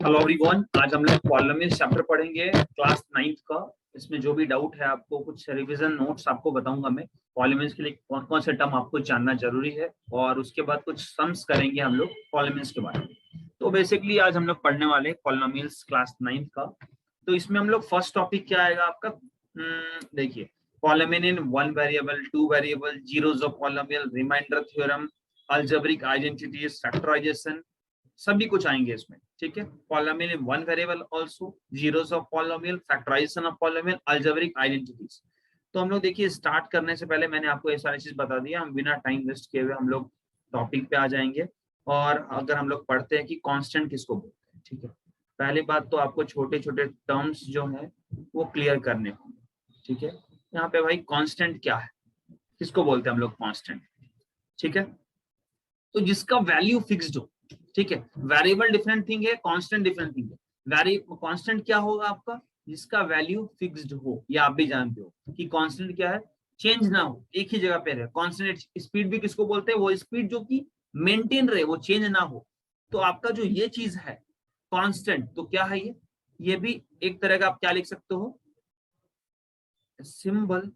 Hello everyone, आज हम लोग पॉलिनोमियल चैप्टर पढ़ेंगे क्लास 9th का। इसमें जो भी डाउट है आपको कुछ रिवीजन नोट्स आपको बताऊंगा मैं। पॉलिनोमियल्स के लिए कौन कौन से टर्म आपको जानना जरूरी है और उसके बाद कुछ सम्स करेंगे हम लोग पॉलिनोमियल्स के बारे में। तो बेसिकली आज हम लोग पढ़ने वाले पॉलिनोमियल्स क्लास 9th का। तो इसमें हम लोग फर्स्ट टॉपिक क्या आएगा आपका, देखिए, polynomial in one variable, two variable, zeros of polynomial, remainder theorem, algebraic identities, factorization, सभी कुछ आएंगे इसमें। ठीक है, polynomial in one variable also, zeros of polynomial, factorization of polynomial, algebraic identities. तो हम लोग देखिए, स्टार्ट करने से पहले मैंने आपको ये सारी चीज बता दिया, हम बिना टाइम वेस्ट किए हुए हम लोग टॉपिक पे आ जाएंगे। और अगर हम लोग पढ़ते हैं कि कांस्टेंट किसको बोलते हैं। ठीक है, पहली बात तो आपको छोटे छोटे टर्म्स जो है वो क्लियर करने होंगे। ठीक है, यहाँ पे भाई कांस्टेंट क्या है, किसको बोलते हैं हम लोग कांस्टेंट। ठीक है, तो जिसका वैल्यू फिक्स्ड हो। ठीक है, वेरिएबल डिफरेंट थिंग है, कांस्टेंट डिफरेंट थिंग है। कांस्टेंट क्या होगा आपका, जिसका वैल्यू फिक्स्ड हो। ये आप भी जानते हो कि कांस्टेंट क्या है, चेंज ना हो, एक ही जगह पे रहे। कांस्टेंट स्पीड भी किसको बोलते हैं, वो स्पीड जो कि मेंटेन रहे, वो चेंज ना हो। तो आपका जो ये चीज है कांस्टेंट, तो क्या है ये भी एक तरह का आप क्या लिख सकते हो, symbol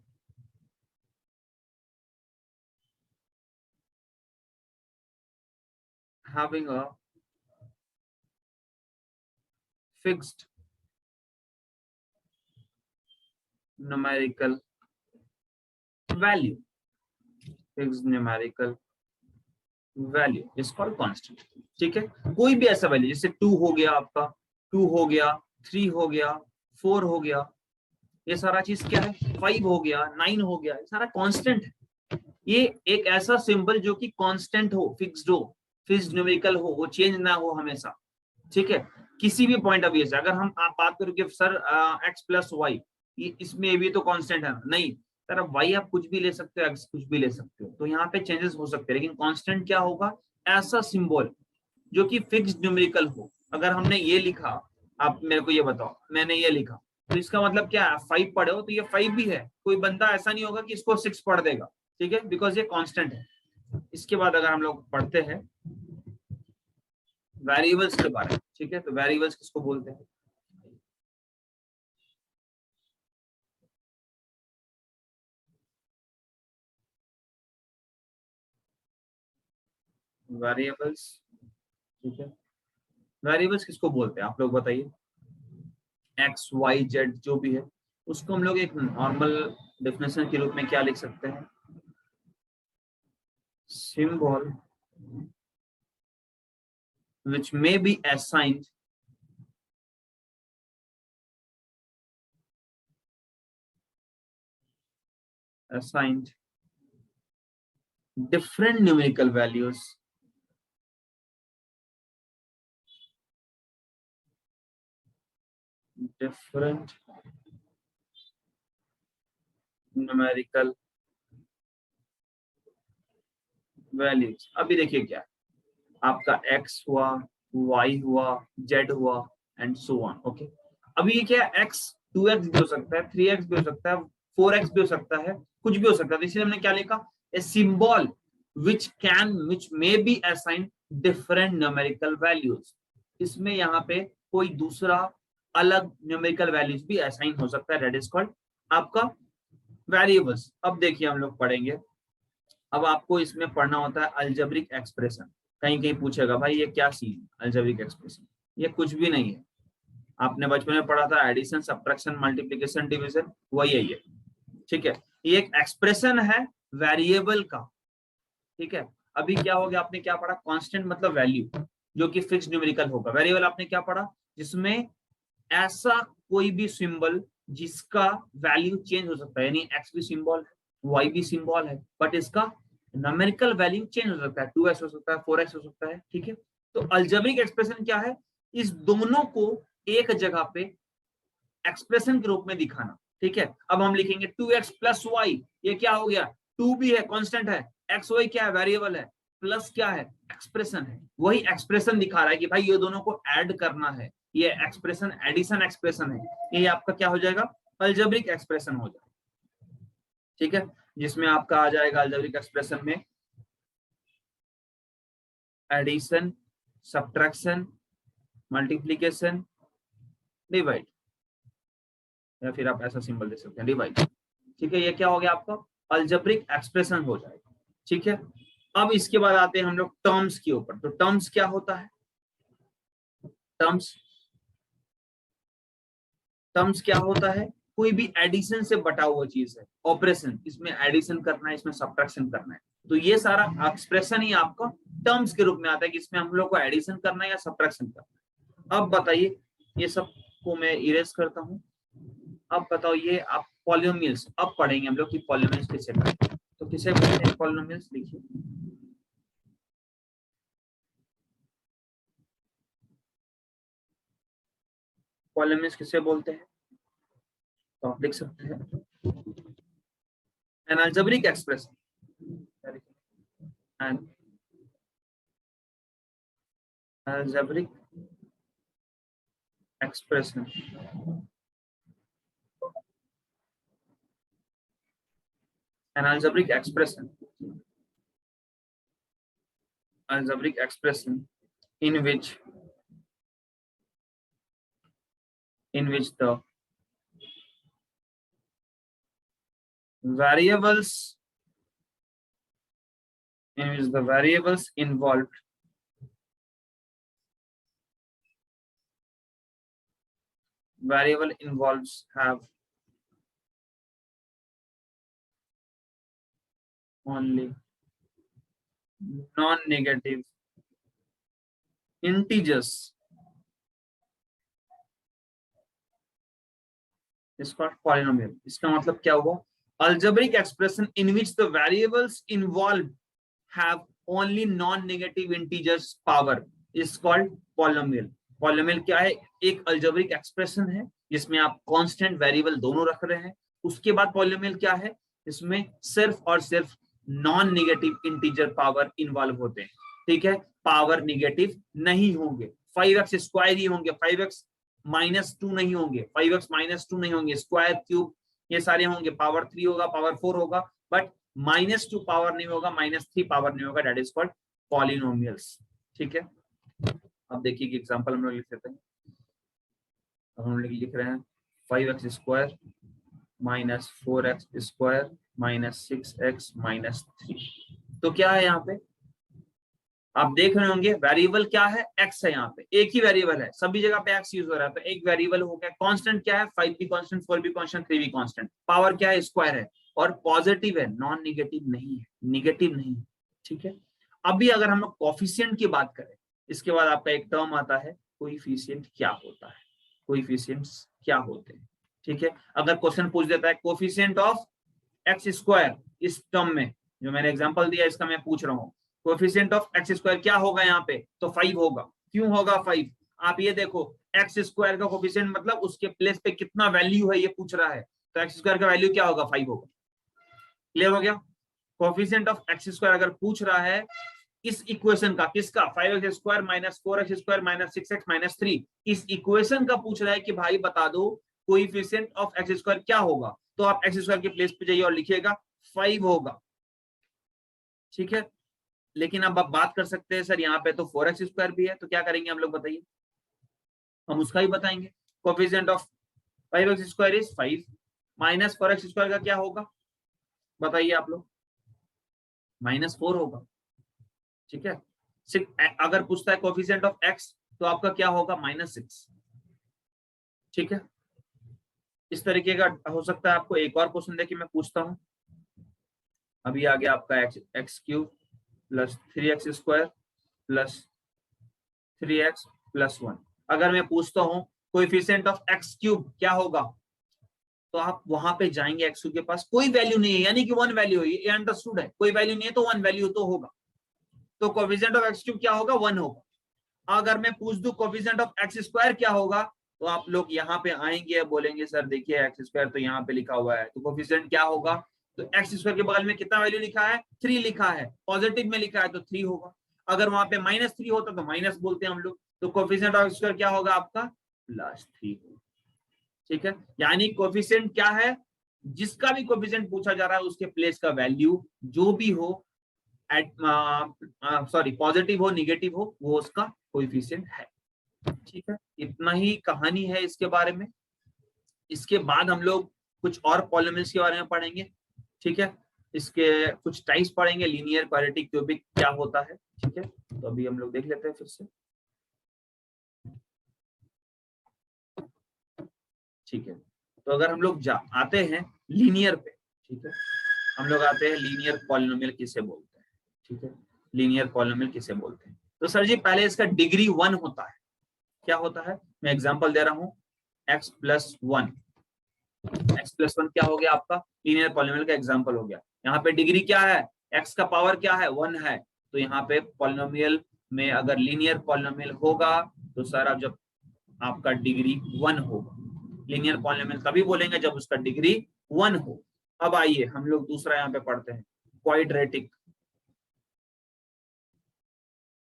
having a fixed numerical value, fixed numerical value is called constant। ठीक है, कोई भी ऐसा वैल्यू, जैसे 2 हो गया आपका, 2 हो गया, 3 हो गया, 4 हो गया, ये सारा चीज क्या है, 5 हो गया, 9 हो गया, ये सारा कांस्टेंट है। ये एक ऐसा सिंबल जो कि कांस्टेंट हो, फिक्स्ड हो, फिक्स्ड न्यूमेरिकल हो, वो चेंज ना हो हमेशा। ठीक है, किसी भी पॉइंट ऑफ व्यू से अगर हम आप बात करोगे सर एक्स प्लस वाई, इसमें भी तो कांस्टेंट है नहीं सर, अब वाई आप कुछ भी ले सकते हो, एक्स कुछ भी ले सकते हो, तो यहाँ पे चेंजेस हो सकते हैं, लेकिन कांस्टेंट क्या होगा, ऐसा सिंबल जो कि फिक्स्ड न्यूमेरिकल हो। अगर हमने ये लिखा, आप मेरे को ये बताओ, मैंने ये लिखा, तो इसका मतलब क्या है, 5 पढ़े हो तो ये 5 भी है। कोई बंदा ऐसा नहीं होगा कि इसको 6 पढ़ देगा। ठीक है, बिकॉज ये कांस्टेंट है। इसके बाद अगर हम लोग पढ़ते हैं वेरिएबल्स के बारे में। ठीक है, तो वेरिएबल्स किसको बोलते हैं, वेरिएबल्स। ठीक है, वेरिएबल्स किसको बोलते हैं आप लोग बताइए। एक्स वाई जेड जो भी है, उसको हम लोग एक नॉर्मल डेफिनेशन के रूप में क्या लिख सकते हैं, symbol which may be assigned different numerical values, different numerical values। अभी देखिए क्या है, आपका x हुआ, y हुआ, z हुआ एंड सो ऑन। ओके, अभी ये क्या है, x 2x भी हो सकता है, 3x भी हो सकता है, 4x भी हो सकता है, कुछ भी हो सकता है। तो इसलिए हमने क्या लिखा, a symbol which may be assigned different numerical values। इसमें यहाँ पे कोई दूसरा अलग न्यूमेरिकल वैल्यूज भी असाइन हो सकता है, दैट इज कॉल्ड आपका वेरिएबल्स। अब देखिए हम लोग पढ़ेंगे, अब आपको इसमें पढ़ना होता है अलजेब्रिक एक्सप्रेशन। कहीं कहीं पूछेगा भाई ये क्या सीन, अलजेब्रिक एक्सप्रेशन, ये कुछ भी नहीं है। आपने बचपन में पढ़ा था एडिशन, सब्ट्रैक्शन, मल्टीप्लिकेशन, डिवीजन, वही है ये। ठीक है, ये एक एक्सप्रेशन है वेरिएबल का। ठीक है, अभी क्या हो गया, आपने क्या पढ़ा, कांस्टेंट मतलब वैल्यू जो कि फिक्स्ड न्यूमेरिकल होगा। वेरिएबल आपने क्या पढ़ा, जिसमें ऐसा कोई भी सिंबल जिसका वैल्यू चेंज हो सकता है, यानी एक्स भी सिंबल है, वाई भी सिंबल है, बट इसका न्यूमेरिकल वैल्यू चेंज हो सकता है, 2x हो सकता है, 4x हो सकता है। ठीक है, तो अलजेब्रिक एक्सप्रेशन क्या है, इस दोनों को एक जगह पे एक्सप्रेशन के रूप में दिखाना। ठीक है, अब हम लिखेंगे 2x प्लस वाई, ये क्या हो गया, 2 भी है, कांस्टेंट है, एक्स वाई क्या है, वेरिएबल है, प्लस क्या है, एक्सप्रेशन है। वही एक्सप्रेशन दिखा रहा है कि भाई ये दोनों को ऐड करना है, ये एक्सप्रेशन एडिशन एक्सप्रेशन है, ये आपका क्या हो जाएगा, अलजेब्रिक एक्सप्रेशन हो जाएगा। ठीक है, जिसमें आपका आ जाएगा अलजेब्रिक एक्सप्रेशन में एडिशन, सब्ट्रैक्शन, मल्टीप्लीकेशन, डिवाइड, या फिर आप ऐसा सिंबल दे सकते हैं डिवाइड। ठीक है, ये क्या हो गया आपका अलजेब्रिक एक्सप्रेशन हो जाएगा। ठीक है, अब इसके बाद आते हैं हम लोग टर्म्स के ऊपर। तो टर्म्स क्या होता है? टर्म्स टर्म्स क्या होता है? कोई भी एडिशन से बटा हुआ चीज है, ऑपरेशन, इसमें एडिशन करना है, इसमें सब्ट्रैक्शन करना है, तो ये सारा एक्सप्रेशन ही आपका टर्म्स के रूप में आता है कि इसमें हम लोग को एडिशन करना है या सब्ट्रैक्शन करना है। अब बताइए, ये सब को मैं इरेज करता हूं। अब बताओ, ये आप पॉलिनोमियल्स अब पढ़ेंगे हम लोग कि पॉलिनोमियल्स किसे कहते हैं। तो किसे बोलते हैं पॉलिनोमियल्स? लिखिए, पॉलिनोमियल्स किसे बोलते हैं? तो आप लिख सकते हैं an algebraic expression, an algebraic expression an algebraic expression algebraic expression in which the variables involved have only non-negative integers is called polynomial। इसका मतलब क्या हुआ? algebraic expression in which the variables involved have only non-negative integers power is called polynomial। polynomial क्या है? एक algebraic expression है जिसमें आप constant variable दोनों रख रहे हैं। उसके बाद polynomial क्या है? इसमें सिर्फ और सिर्फ non negative integer power involve होते हैं। ठीक है, पावर नेगेटिव नहीं होंगे, 5x स्क्वायर ही होंगे, 5x -2 नहीं होंगे, 5x -2 नहीं होंगे, स्क्वायर क्यूब ये सारे होंगे, पावर 3 होगा, पावर 4 होगा, बट -2 पावर नहीं होगा, -3 पावर नहीं होगा। That is called polynomials. ठीक है, अब देखिए कि एग्जांपल हम लोग लिख लेते हैं। हम लोग लिख रहे हैं 5x square -4x square -6x -3। तो क्या है यहाँ पे? आप देख रहे होंगे वेरिएबल क्या है? x है। यहाँ पे एक ही वेरिएबल है, सभी जगह पे x यूज हो रहा है, तो एक वेरिएबल हो गया। कांस्टेंट क्या है? 5 भी कांस्टेंट, 4 भी कांस्टेंट, 3 भी कांस्टेंट। पावर क्या है? स्क्वायर है, और पॉजिटिव है, नॉन निगेटिव नहीं है, निगेटिव नहीं है। ठीक है, अभी अगर हम लोग कोफिशिएंट की बात करें, इसके बाद आपका एक टर्म आता है कोएफिशिएंट। क्या होता है? कोएफिशिएंट्स क्या होते हैं? ठीक है, अगर क्वेश्चन पूछ देता है कोएफिशिएंट ऑफ एक्स स्क्वायर, इस टर्म में जो मैंने एग्जांपल दिया इसका मैं पूछ रहा हूँ, कोएफिशिएंट ऑफ एक्स स्क्वायर क्या होगा यहाँ पे? तो 5 होगा। क्यों होगा 5? आप ये देखो, एक्स स्क्वायर का कोएफिशिएंट मतलब उसके प्लेस पे कितना वैल्यू है ये पूछ रहा है, तो एक्स स्क्वायर का वैल्यू क्या होगा? 5 होगा। क्लियर हो गया? कोएफिशिएंट ऑफ एक्स स्क्वायर अगर पूछ रहा है इस इक्वेशन का, किसका? 5x square -4x square -6x -3, इस इक्वेशन का पूछ रहा है कि भाई बता दो कोएफिशिएंट ऑफ एक्स स्क्वायर क्या होगा, तो आप एक्स स्क्वायर के प्लेस पे जाइए और लिखिएगा 5 होगा। ठीक है, लेकिन अब आप बात कर सकते हैं सर यहाँ पे तो 4x स्क्वायर भी है, तो क्या करेंगे हम लोग बताइए? हम उसका ही बताएंगे। Coefficient of 5x square is 5 -4x square का क्या होगा बताइए आप लोग? -4 होगा। ठीक है, अगर पूछता है कोएफिशिएंट ऑफ x तो आपका क्या होगा? -6। ठीक है, इस तरीके का हो सकता है। आपको एक और क्वेश्चन देखिए मैं पूछता हूं। अभी आ गया आपका x cube plus 3x square plus 3x plus 1। अगर मैं पूछता हूं कोएफिशिएंट ऑफ एक्स क्यूब क्या होगा, तो आप वहां पे जाएंगे एक्स क्यूब के पास, कोई वैल्यू नहीं है, यानी कि 1 वैल्यू है, ये अंडरस्टूड है। कोई वैल्यू नहीं है तो 1 वैल्यू तो होगा, तो कोएफिशिएंट ऑफ एक्स क्यूब क्या होगा? 1 होगा। अगर मैं पूछ दूं कोएफिशिएंट ऑफ एक्स स्क्वायर क्या होगा, तो आप लोग यहाँ पे आएंगे, बोलेंगे सर देखिए एक्स स्क्वायर तो यहाँ पे लिखा हुआ है, तो कोएफिशिएंट क्या होगा? तो एक्स स्क्वायर के बगल में कितना वैल्यू लिखा है? 3 लिखा है, पॉजिटिव में लिखा है तो 3 होगा। अगर वहां पे -3 होता तो माइनस बोलते हैं हम लोग, तो कोएफिशिएंट ऑफ एक्स स्क्वायर क्या होगा आपका? +3। ठीक है, यानी कोएफिशिएंट क्या है? जिसका भी कोएफिशिएंट पूछा जा रहा है उसके प्लेस का वैल्यू जो भी हो, सॉरी पॉजिटिव हो निगेटिव हो, वो उसका कोएफिशिएंट है। ठीक ठीक है, इतना ही कहानी है इसके बारे में। इसके बाद हम लोग कुछ और पॉलिनोमियल्स के बारे में पढ़ेंगे, ठीक है, इसके कुछ टाइप्स पढ़ेंगे, लीनियर, क्वाड्रेटिक, क्यूबिक क्या होता है, ठीक है। तो अभी हम लोग देख लेते हैं फिर से, ठीक है। तो अगर हम लोग आते हैं लीनियर पे, ठीक है, हम लोग आते हैं लीनियर पॉलिनोमियल किसे बोलते हैं, ठीक है, लीनियर पॉलिनोमियल किसे बोलते हैं। तो सर जी पहले इसका डिग्री 1 होता है, क्या होता है, मैं एग्जांपल दे रहा हूं, x प्लस 1, x प्लस 1 क्या हो गया आपका, लीनियर पॉलिनोमियल का एग्जांपल हो गया। यहाँ पे डिग्री क्या है, x का पावर क्या है, 1 है। तो यहाँ पे पॉलिनोमियल में अगर लीनियर पॉलिनोमियल होगा तो सर अब जब आपका डिग्री 1 होगा, लीनियर पॉलिनोमियल तभी बोलेंगे जब उसका डिग्री 1 हो। अब आइए हम लोग दूसरा यहाँ पे पढ़ते हैं, क्वाड्रेटिक।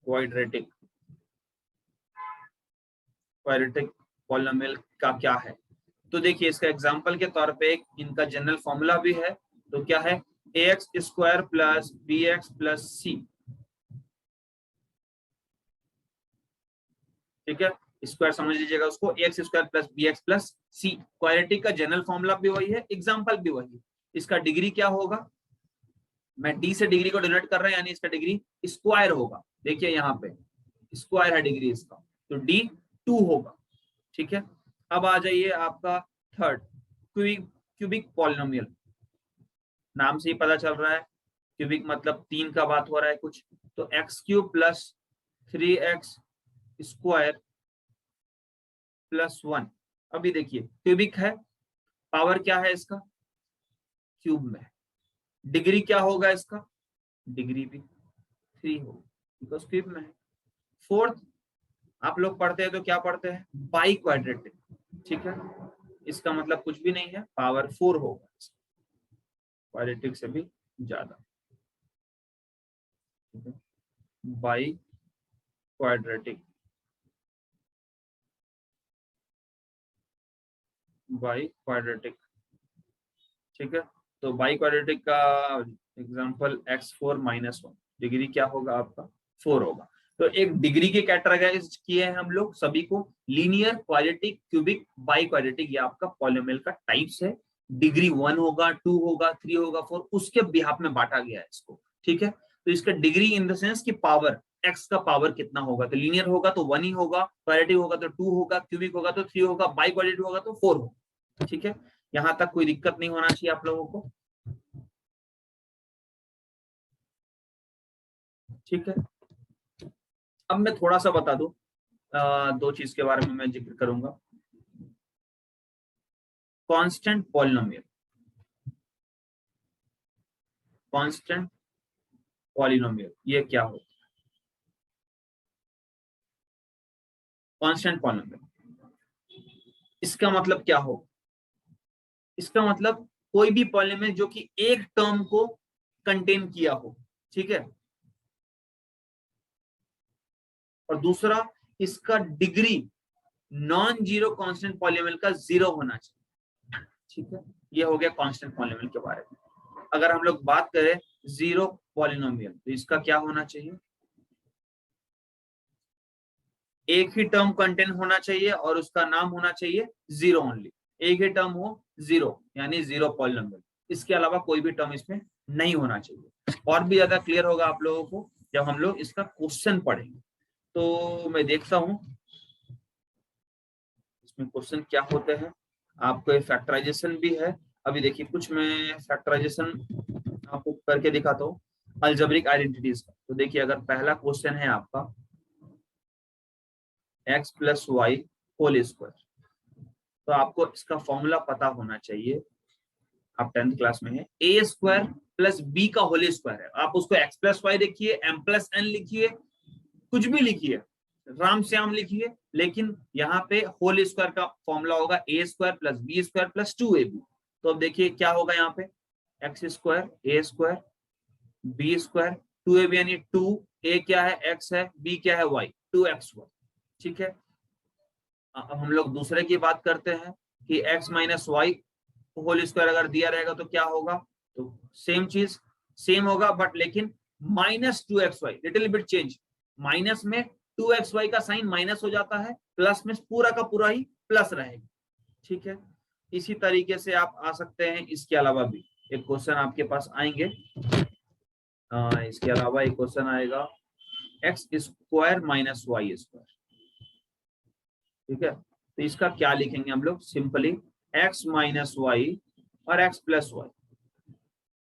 क्वाड्रेटिक क्वाड्रेटिक पॉलिनोमियल का क्या है, तो देखिए इसका एग्जांपल के तौर पे एक इनका जनरल फॉर्मूला भी है। तो क्या है, ax square plus bx plus c, ठीक है, स्क्वायर समझ लीजिएगा उसको, x square plus bx plus c। Quadratic का जनरल फॉर्मूला भी वही है, एग्जांपल भी वही है। इसका डिग्री क्या होगा, मैं d से डिग्री को डिनोट कर रहा हूं, यानी इसका डिग्री स्क्वायर होगा। देखिए यहाँ पे स्क्वायर है डिग्री इसका, तो d 2 होगा, ठीक है। अब आ जाइए आपका थर्ड, क्यूबिक पॉलिनोमियल। नाम से ही पता चल रहा है, क्यूबिक मतलब 3 का बात हो रहा है कुछ। तो x cube plus 3x square plus 1। अभी देखिए क्यूबिक है, पावर क्या है इसका, क्यूब में, डिग्री क्या होगा इसका, डिग्री भी 3 होगा बिकॉज क्यूब में है। फोर्थ आप लोग पढ़ते हैं तो क्या पढ़ते हैं, बाई क्वाड्रेटिक, ठीक है, इसका मतलब कुछ भी नहीं है, पावर 4 होगा, क्वाड्रेटिक से भी ज्यादा, ठीक है, बाई क्वाड्रेटिक, बाई क्वाड्रेटिक, ठीक है। तो बाई क्वाड्रेटिक का एग्जांपल x4 माइनस 1, डिग्री क्या होगा आपका 4 होगा। तो एक डिग्री के कैटेगराइज किए हैं हम लोग सभी को, linear, quadratic, cubic, by quadratic, ये आपका पॉलिनोमियल का टाइप्स है। डिग्री 1 होगा, 2 होगा, 3 होगा, 4, उसके बिहाफ में बांटा गया है इसको, ठीक है। तो इसका डिग्री इन द सेंस की पावर, एक्स का पावर कितना होगा, तो लीनियर होगा तो 1 ही होगा, क्वाड्रेटिक होगा तो 2 होगा, क्यूबिक होगा तो 3 होगा, बाई क्वाड्रेटिक होगा तो 4 होगा, ठीक है। यहां तक कोई दिक्कत नहीं होना चाहिए आप लोगों को, ठीक है। अब मैं थोड़ा सा बता दूं, दो चीज के बारे में मैं जिक्र करूंगा। कांस्टेंट पॉलिनोमियल, कांस्टेंट पॉलिनोमियल ये क्या होता है, कांस्टेंट पॉलिनोमियल इसका मतलब क्या हो, इसका मतलब कोई भी पॉलिनोमियल जो कि एक टर्म को कंटेन किया हो, ठीक है, और दूसरा इसका degree non zero constant polynomial का 0 होना चाहिए, ठीक है। ये हो गया कांस्टेंट पॉलिनोमियल के बारे में। अगर हम लोग बात करें जीरो पॉलिनोमियल, तो इसका क्या होना चाहिए, एक ही टर्म कंटेन होना चाहिए और उसका नाम होना चाहिए 0 ओनली, एक ही टर्म हो 0, यानी 0 पॉलिनोमियल, इसके अलावा कोई भी टर्म इसमें नहीं होना चाहिए। और भी ज्यादा क्लियर होगा आप लोगों को जब हम लोग इसका क्वेश्चन पढ़ेंगे। तो मैं देखता हूं इसमें क्वेश्चन क्या होते हैं। आपको फैक्टराइजेशन भी है, अभी देखिए कुछ मैं फैक्टराइजेशन आपको करके दिखाता हूँ अलजेब्रिक आइडेंटिटीज का। तो देखिए अगर पहला क्वेश्चन है आपका x plus y whole square, तो आपको इसका फॉर्मूला पता होना चाहिए, आप 10th क्लास में है, ए स्क्वायर प्लस बी का होल स्क्वायर है, आप उसको x प्लस वाई देखिए, m प्लस n लिखिए, कुछ भी लिखिए, राम श्याम लिखिए, लेकिन यहाँ पे होल स्क्वायर का फॉर्मूला होगा a square plus b square plus 2ab। तो अब देखिए क्या होगा यहाँ पे, x square, a square, b square, 2ab यानी 2, ए क्या है x है, b क्या है y, 2xy, ठीक है। अब हम लोग दूसरे की बात करते हैं कि x minus y whole square अगर दिया रहेगा तो क्या होगा, तो सेम चीज सेम होगा, बट लेकिन -2xy, little bit change, minus में 2xy का साइन माइनस हो जाता है प्लस में पूरा का पूरा ही प्लस रहेगा, ठीक है। इसी तरीके से आप आ सकते हैं। इसके अलावा भी एक क्वेश्चन आपके पास आएंगे, इसके अलावा एक क्वेश्चन आएगा x square minus y square, ठीक है। तो इसका क्या लिखेंगे हम लोग, सिंपली एक्स माइनस वाई और एक्स प्लस वाई।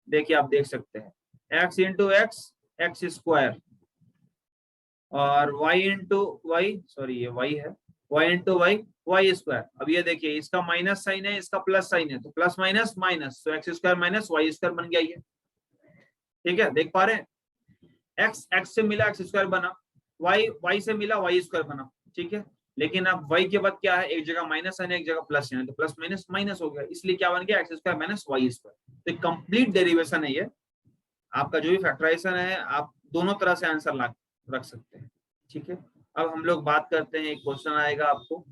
देखिए आप देख सकते हैं x into x x square और वाई इंटू वाई, सॉरी ये वाई है, y into y y square. अब ये देखिए इसका माइनस साइन है, इसका प्लस साइन है, तो प्लस माइनस माइनस, तो x square minus y square बन गया ये, ठीक है। देख पा रहे हैं, एक्स एक्स से मिला एक्स स्क्वायर बना, वाई वाई से मिला वाई स्क्वायर बना, ठीक है। लेकिन अब वाई के बाद क्या है, एक जगह माइनस साइन है एक जगह प्लस है, तो प्लस माइनस माइनस हो गया, इसलिए क्या बन गया x square minus y square. तो कंप्लीट डेरिवेशन है ये आपका, जो भी फैक्टराइजेशन है आप दोनों तरह से आंसर ला रख सकते हैं, ठीक है। अब हम लोग बात करते हैं, एक क्वेश्चन आएगा आपको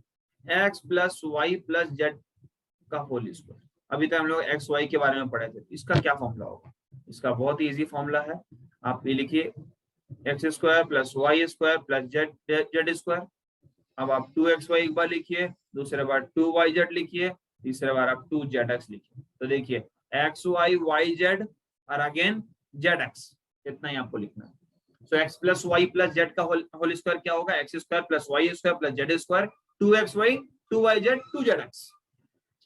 x plus y plus z का होल स्क्वायर। अभी तक हम लोग एक्स वाई के बारे में पढ़े थे, इसका क्या फॉर्मूला होगा। इसका बहुत ही इजी फॉर्मूला है, आप ये लिखिए x square plus y square plus z z square. अब आप 2xy एक बार लिखिए, दूसरे बार 2yz लिखिए, तीसरे बार आप 2zx लिखिए। तो देखिए xy yz और अगेन zx, इतना ही आपको लिखना है। So x plus y plus z का होल स्क्वायर क्या होगा, x square plus y square plus z square, 2xy 2yz 2zx,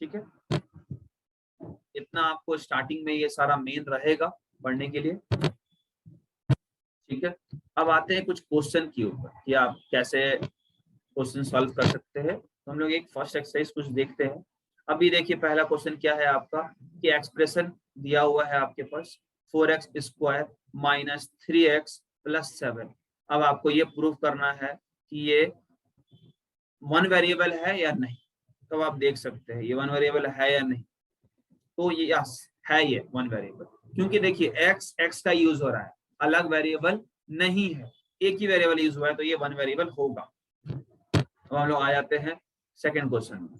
ठीक है। इतना आपको स्टार्टिंग में ये सारा मेन रहेगा पढ़ने के लिए, ठीक है। अब आते हैं कुछ क्वेश्चन के ऊपर कि आप कैसे क्वेश्चन सॉल्व कर सकते हैं। तो हम लोग एक फर्स्ट एक्सरसाइज कुछ देखते हैं। अभी देखिए पहला क्वेश्चन क्या है आपका, कि एक्सप्रेशन दिया हुआ है आपके पास 4x square minus 3x plus 7। अब आपको ये प्रूव करना है कि ये वन वेरिएबल है या नहीं। तो आप देख सकते हैं ये वन वेरिएबल है या नहीं, तो ये यस है, ये वन वेरिएबल, क्योंकि देखिए एक्स एक्स का यूज हो रहा है, अलग वेरिएबल नहीं है, एक ही वेरिएबल यूज हुआ है, तो ये वन वेरिएबल होगा। अब हम लोग आ जाते हैं सेकंड क्वेश्चन में,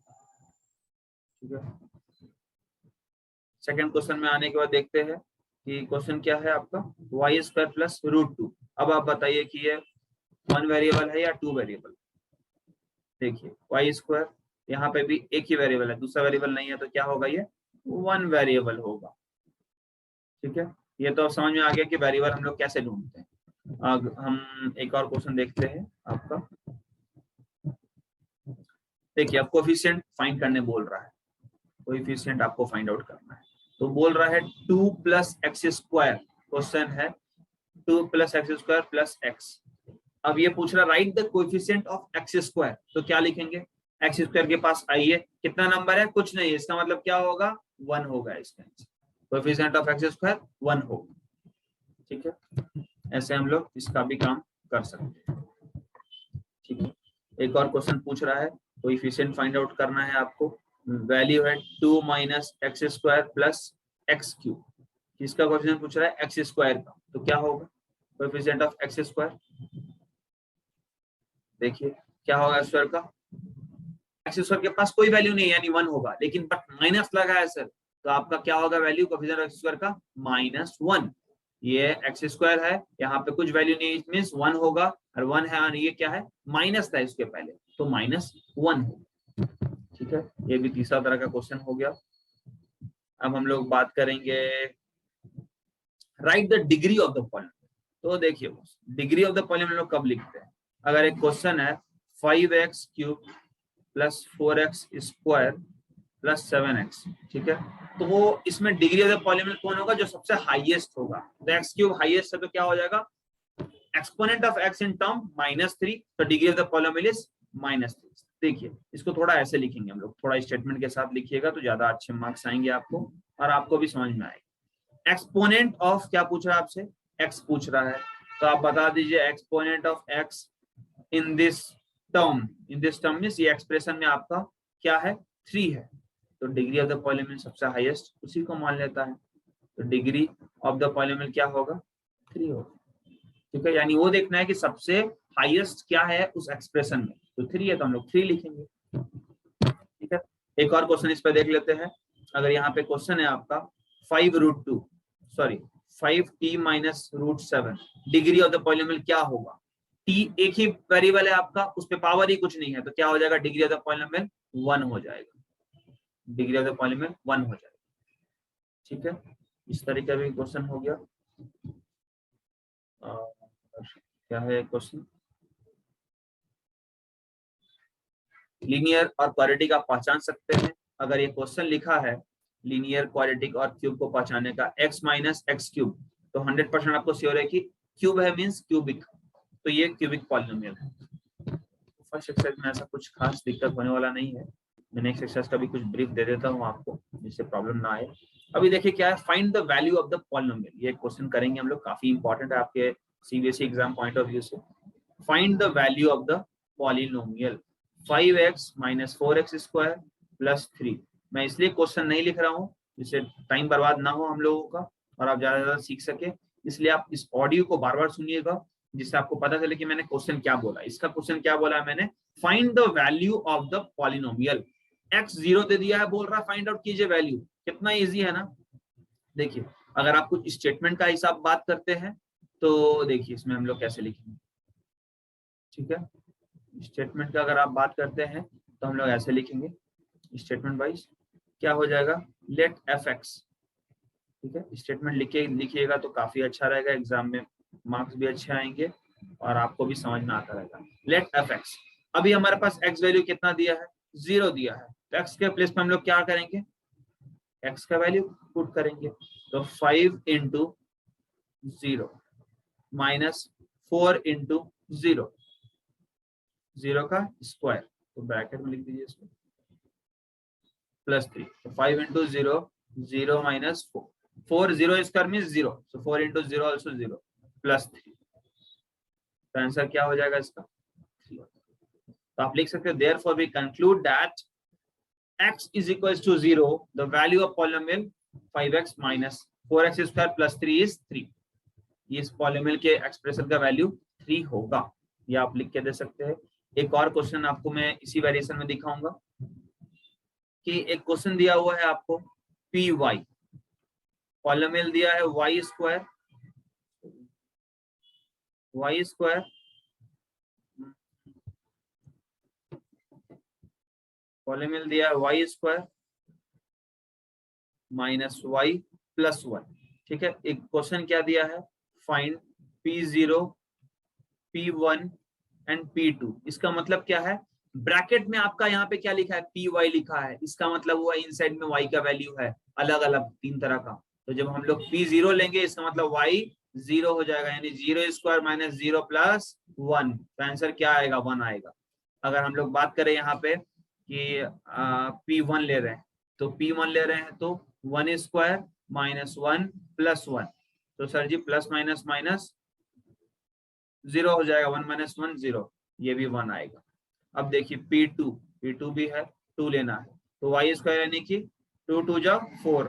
ठीक है। सेकंड क्वेश्चन में आने के बाद देखते हैं कि क्वेश्चन क्या है आपका, वाई स्क्वायर प्लस रूट 2। अब आप बताइए कि ये वन वेरिएबल है या टू वेरिएबल। देखिए वाई स्क्वायर यहाँ पे भी एक ही वेरिएबल है, दूसरा वेरिएबल नहीं है, तो क्या होगा, ये वन वेरिएबल होगा, ठीक है। ये तो अब समझ में आ गया कि वेरिएबल हम लोग कैसे ढूंढते हैं। अब हम एक और क्वेश्चन देखते हैं आपका। देखिए अब कोएफिशिएंट फाइंड करने बोल रहा है, कोएफिशिएंट आपको फाइंड आउट करना है। तो बोल रहा है 2 प्लस एक्स स्क्वायर, क्वेश्चन है 2 plus x square plus x. अब ये पूछ रहा right the coefficient of x square, तो क्या लिखेंगे, एक्स स्क्वायर के पास आइए, कितना नंबर है, कुछ नहीं है, इसका मतलब क्या होगा, 1 होगा इसका answer. Coefficient of x square 1 होगा, ठीक है। ऐसे हम लोग इसका भी काम कर सकते हैं, ठीक है। एक और क्वेश्चन पूछ रहा है, कोएफिशिएंट फाइंड आउट करना है आपको। वैल्यू है 2 minus x square plus x cube. किसका कोएफिशिएंट पूछ रहा है, एक्स स्क्वायर का, तो क्या होगा कोएफिशिएंट ऑफ एक्स स्क्वायर। देखिए क्या होगा स्क्वायर का, एक्स स्क्वायर के पास कोई वैल्यू नहीं है यानी 1 होगा, लेकिन बट माइनस लगा है सर, तो आपका क्या होगा value, coefficient of x square का -1। ये एक्स स्क्वायर है, यहाँ पे कुछ वैल्यू नहीं, इट मींस 1 होगा, और 1 है और ये क्या है, माइनस था इसके पहले, तो -1 होगा, ठीक है। ये भी तीसरा तरह का क्वेश्चन हो गया। अब हम लोग बात करेंगे right the degree of the polynomial. तो देखिए डिग्री ऑफ द पॉलिनोमियल लोग कब लिखते हैं, अगर एक क्वेश्चन है 5x cube plus 4x square plus 7x, ठीक है, तो वो इसमें डिग्री ऑफ द पॉलिनोमियल कौन होगा, जो सबसे हाईएस्ट होगा। तो x क्यूब हाईएस्ट है, तो क्या हो जाएगा, exponent of x in term -3, तो degree of the polynomial is -3। देखिए इसको थोड़ा ऐसे लिखेंगे हम लोग, थोड़ा स्टेटमेंट के साथ लिखिएगा तो ज्यादा अच्छे मार्क्स आएंगे आपको और आपको भी समझ में आएगा। एक्सपोनेंट ऑफ क्या पूछ रहा है आपसे, x पूछ रहा है, तो आप बता दीजिए exponent of x in this term, in this term means ये एक्सप्रेशन में आपका क्या है, 3 है, तो डिग्री ऑफ द पॉलिनोमियल सबसे हाईएस्ट उसी को मान लेता है, तो डिग्री ऑफ द पॉलिनोमियल क्या होगा, 3 होगा, ठीक है। यानी वो देखना है कि सबसे हाईएस्ट क्या है उस एक्सप्रेशन में, तो 3 है तो हम लोग 3 लिखेंगे, ठीक है। एक और क्वेश्चन इस पर देख लेते हैं। अगर यहाँ पे क्वेश्चन है आपका 5t - √7, degree of the polynomial क्या होगा, टी एक ही वेरिएबल है आपका, उस पे पावर ही कुछ नहीं है, तो क्या हो जाएगा, डिग्री ऑफ द पॉलिनोमियल 1 हो जाएगा, डिग्री ऑफ द पॉलिनोमियल 1 हो जाएगा। ठीक है, इस तरीके का भी क्वेश्चन हो गया। क्या है क्वेश्चन, लीनियर और क्वाड्रेटिक आप पहचान सकते हैं। अगर ये क्वेश्चन लिखा है लीनियर, क्वाड्रेटिक और क्यूब को पहचानने का, x माइनस एक्स क्यूब, तो 100% आपको श्योर है कि क्यूब है मींस क्यूबिक, तो ये क्यूबिक पॉलिनोमियल है। फर्स्ट एक्सरसाइज में ऐसा कुछ खास दिक्कत होने वाला नहीं है। मैं नेक्स्ट एक्सरसाइज का भी कुछ ब्रीफ दे देता हूँ आपको, जिससे प्रॉब्लम ना आए। अभी देखिए क्या है, find the value of the polynomial, ये क्वेश्चन करेंगे हम लोग, काफी इंपॉर्टेंट है आपके CBSE exam point of view से। Find the value of the polynomial 5x minus 4x square plus 3। मैं इसलिए क्वेश्चन नहीं लिख रहा हूँ जिससे टाइम बर्बाद ना हो हम लोगों का और आप ज्यादा से ज्यादा सीख सके, इसलिए आप इस ऑडियो को बार बार सुनिएगा, जिससे आपको पता चले कि मैंने क्वेश्चन क्या बोला। इसका क्वेश्चन क्या बोला है मैंने, find the value of the polynomial. x 0 दे दिया है, बोल रहा है फाइंड आउट कीजिए वैल्यू। कितना इजी है ना। देखिए अगर आप कुछ स्टेटमेंट का हिसाब बात करते हैं तो देखिए इसमें हम लोग कैसे लिखेंगे। ठीक है, स्टेटमेंट का अगर आप बात करते हैं तो हम लोग ऐसे लिखेंगे स्टेटमेंट वाइज, क्या हो जाएगा, लेट एफ एक्स। ठीक है, स्टेटमेंट लिखिएगा तो काफी अच्छा रहेगा, एग्जाम में मार्क्स भी अच्छे आएंगे और आपको भी समझ में आता रहेगा। लेट एफ एक्स, अभी हमारे पास एक्स वैल्यू कितना दिया है, 0 दिया है, तो एक्स के प्लेस पे हम लोग क्या करेंगे, एक्स का वैल्यू पुट करेंगे। तो 5 इंटू 0 माइनस 4 इंटू 0, 0 का स्क्वायर, तो ब्रैकेट में लिख दीजिए इसको, प्लस 3। तो 5 इंटू 0, 0 माइनस 4, 4 0 स्क्वायर मीन्स 0, सो 4 इंटू 0 ऑल्सो 0, प्लस 3। तो आंसर क्या हो जाएगा इसका, 3। तो आप लिख सकते हो therefore we conclude that x is equals to 0, the value of polynomial 5x minus 4x square plus 3 is 3। इस पॉलिनोमियल के एक्सप्रेशन का वैल्यू 3 होगा, ये आप लिख के दे सकते हैं। एक और क्वेश्चन आपको मैं इसी वेरिएशन में दिखाऊंगा कि एक क्वेश्चन दिया हुआ है आपको पी वाई, पॉलिनोमियल दिया है वाई स्क्वायर, पॉलिनोमियल दिया है y square minus y plus 1। ठीक है, एक क्वेश्चन क्या दिया है, find P0, P1 and P2। इसका मतलब क्या है, ब्रैकेट में आपका यहाँ पे क्या लिखा है, Py लिखा है, इसका मतलब हुआ इनसाइड में y का वैल्यू है अलग अलग 3 तरह का। तो जब हम लोग P0 लेंगे इसका मतलब y 0 हो जाएगा, यानी 0 स्क्वायर माइनस 0 प्लस 1, तो आंसर क्या आएगा, 1 आएगा। अगर हम लोग बात करें यहाँ पे कि P1 ले रहे हैं, तो P1 ले रहे हैं तो 1 स्क्वायर माइनस 1 प्लस 1, तो सर जी प्लस माइनस माइनस 0 हो जाएगा, 1 माइनस 1 0, ये भी 1 आएगा। अब देखिए P2 भी है, 2 लेना है, तो वाई स्क्वायर यानी कि 2 2 जा 4,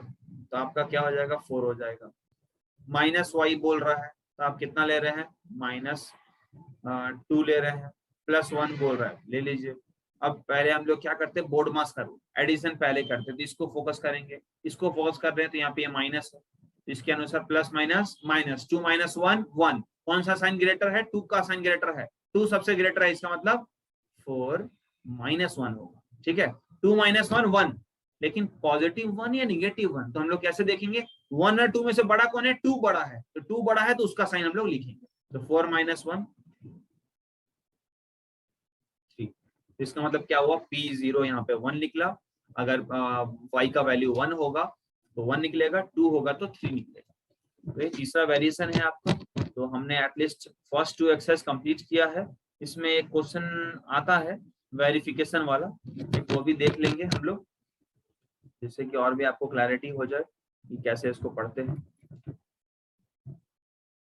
तो आपका क्या हो जाएगा, 4 हो जाएगा। माइनस वाई बोल रहा है, तो आप कितना ले रहे हैं, माइनस 2 ले रहे हैं, प्लस 1 बोल रहा है, ले लीजिए। अब पहले हम लोग क्या करते हैं, बोर्ड मास करो, एडिशन पहले करते हैं, तो इसको फोकस करेंगे, इसको फोकस कर रहे हैं, तो यहाँ पे ये माइनस है, तो इसके अनुसार प्लस माइनस माइनस, 2 माइनस 1 1, कौन सा साइन ग्रेटर है, 2 का साइन ग्रेटर है, 2 सबसे ग्रेटर है, इसका मतलब 4 माइनस 1 होगा। ठीक है, 2 माइनस 1 1, लेकिन पॉजिटिव 1 या निगेटिव 1, तो हम लोग कैसे देखेंगे, 1 और 2 में से बड़ा कौन है, 2 बड़ा है, तो 2 बड़ा है तो उसका साइन हम लोग लिखेंगे, तो 4 माइनस 1 3। इसका मतलब क्या हुआ, P0 यहाँ पे 1 निकला, अगर y का वैल्यू 1 होगा तो 1 निकलेगा, 2 होगा तो 3 निकलेगा। तो ये तीसरा वेरिएशन है आपका। तो हमने एटलीस्ट फर्स्ट 2 एक्सरसाइज कंप्लीट किया है। इसमें एक क्वेश्चन आता है वेरिफिकेशन वाला, वो भी देख लेंगे हम लोग, जिससे कि और भी आपको क्लैरिटी हो जाए कि कैसे इसको पढ़ते हैं।